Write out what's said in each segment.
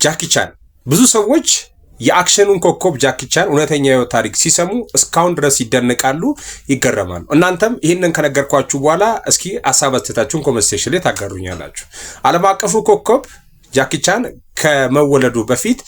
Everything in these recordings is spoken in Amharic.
ጃኪ ቻን ብዙ ሰዎች የአክሽኑን ኮከብ ጃኪ ቻን እውነተኛ የህይወት ታሪክ ሲሰሙ እስካሁን ድረስ ይደነቃሉ፣ ይገረማሉ። እናንተም ይህንን ከነገርኳችሁ በኋላ እስኪ ሐሳብ አስተያየታችሁን ኮሜንት ሴክሽን ላይ ታጋሩኛላችሁ። ዓለም አቀፉ ኮከብ ጃኪ ቻን ከመወለዱ በፊት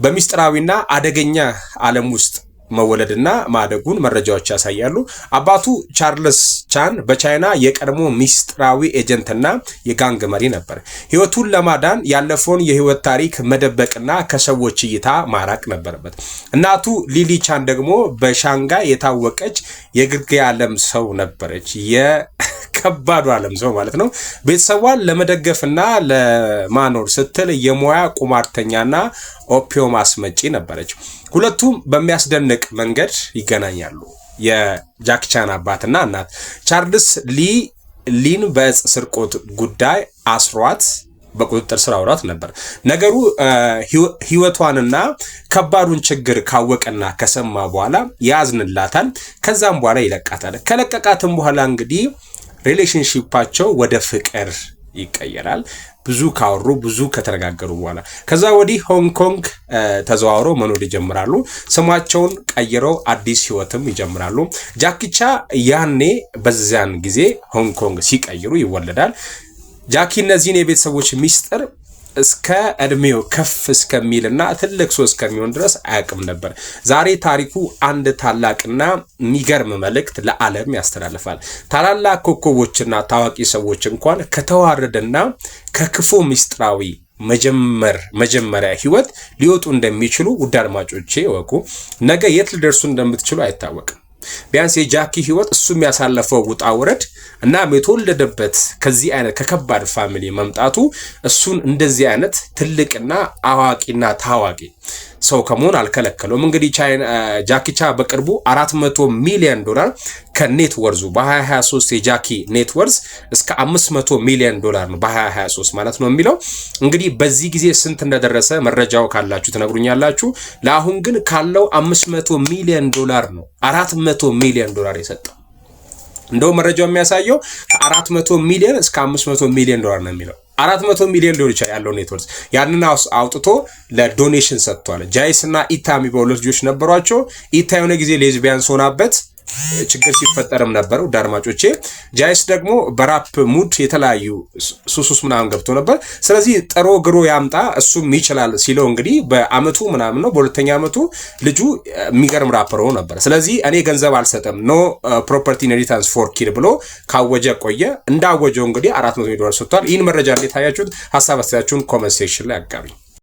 በሚስጥራዊና አደገኛ ዓለም ውስጥ መወለድና ማደጉን መረጃዎች ያሳያሉ። አባቱ ቻርልስ ቻን በቻይና የቀድሞ ሚስጥራዊ ኤጀንትና የጋንግ መሪ ነበር። ህይወቱን ለማዳን ያለፈውን የህይወት ታሪክ መደበቅና ከሰዎች እይታ ማራቅ ነበረበት። እናቱ ሊሊ ቻን ደግሞ በሻንጋይ የታወቀች የግርጌ ዓለም ሰው ነበረች። ከባዱ ዓለም ሰው ማለት ነው። ቤተሰቧን ለመደገፍና ለማኖር ስትል የሙያ ቁማርተኛና ኦፒዮም አስመጪ ነበረች። ሁለቱም በሚያስደንቅ መንገድ ይገናኛሉ። የጃኪ ቻን አባትና እናት ቻርልስ ሊን በእጽ ስርቆት ጉዳይ አስሯት በቁጥጥር ስር አውራት ነበር። ነገሩ ህይወቷንና ከባዱን ችግር ካወቀና ከሰማ በኋላ ያዝንላታል። ከዛም በኋላ ይለቃታል። ከለቀቃትም በኋላ እንግዲህ ሪሌሽንሺፓቸው ወደ ፍቅር ይቀየራል። ብዙ ካወሩ ብዙ ከተነጋገሩ በኋላ ከዛ ወዲህ ሆንግ ኮንግ ተዘዋውረው መኖር ይጀምራሉ። ስማቸውን ቀይረው አዲስ ህይወትም ይጀምራሉ። ጃኪ ቻን ያኔ በዛን ጊዜ ሆንግ ኮንግ ሲቀይሩ ይወለዳል። ጃኪ እነዚህን የቤተሰቦች ሚስጥር እስከ እድሜው ከፍ እስከሚልና ትልቅ ሰው እስከሚሆን ድረስ አያውቅም ነበር። ዛሬ ታሪኩ አንድ ታላቅና የሚገርም መልእክት ለዓለም ያስተላልፋል። ታላላቅ ኮከቦችና ታዋቂ ሰዎች እንኳን ከተዋረደና ከክፉ ሚስጥራዊ መጀመሪያ ህይወት ሊወጡ እንደሚችሉ ውድ አድማጮቼ ወቁ። ነገ የት ሊደርሱ እንደምትችሉ አይታወቅም። ቢያንስ የጃኪ ህይወት እሱ የሚያሳለፈው ውጣ ውረድ እና የተወለደበት ከዚህ አይነት ከከባድ ፋሚሊ መምጣቱ እሱን እንደዚህ አይነት ትልቅና አዋቂና ታዋቂ ሰው ከመሆን አልከለከለውም። እንግዲህ ጃኪ ቻን በቅርቡ $400 ሚሊዮን ከኔት ወርዙ በ2023 የጃኪ ኔት ወርዝ እስከ $500 ሚሊዮን ነው በ2023 ማለት ነው የሚለው። እንግዲህ በዚህ ጊዜ ስንት እንደደረሰ መረጃው ካላችሁ ትነግሩኛላችሁ። ለአሁን ግን ካለው $500 ሚሊዮን ነው $400 ሚሊዮን የሰጠው። እንደው መረጃው የሚያሳየው ከ400 ሚሊዮን እስከ $500 ሚሊዮን ነው የሚለው። 400 ሚሊዮን ሊሆን ይችላል ያለው ኔትወርክ። ያንን አውጥቶ ለዶኔሽን ሰጥቷል። ጃይስ እና ኢታ የሚባሉ ልጆች ነበሯቸው። ኢታ የሆነ ጊዜ ሌዝቢያን ሆናበት ችግር ሲፈጠርም ነበረው ዳርማጮቼ። ጃይስ ደግሞ በራፕ ሙድ የተለያዩ ሱሱስ ምናምን ገብቶ ነበር። ስለዚህ ጥሮ ግሮ ያምጣ እሱም ይችላል ሲለው እንግዲህ በአመቱ ምናምን ነው በሁለተኛ አመቱ ልጁ የሚገርም ራፐር ሆኖ ነበር። ስለዚህ እኔ ገንዘብ አልሰጠም ኖ ፕሮፐርቲ ኢንሄሪታንስ ፎር ኪድ ብሎ ካወጀ ቆየ። እንዳወጀው እንግዲህ $400 ሚሊዮን ሰጥቷል። ይህን መረጃ እንዴት ታያችሁት? ሐሳብ አስተያየታችሁን ኮሜንት ሴክሽን ላይ አጋሩኝ።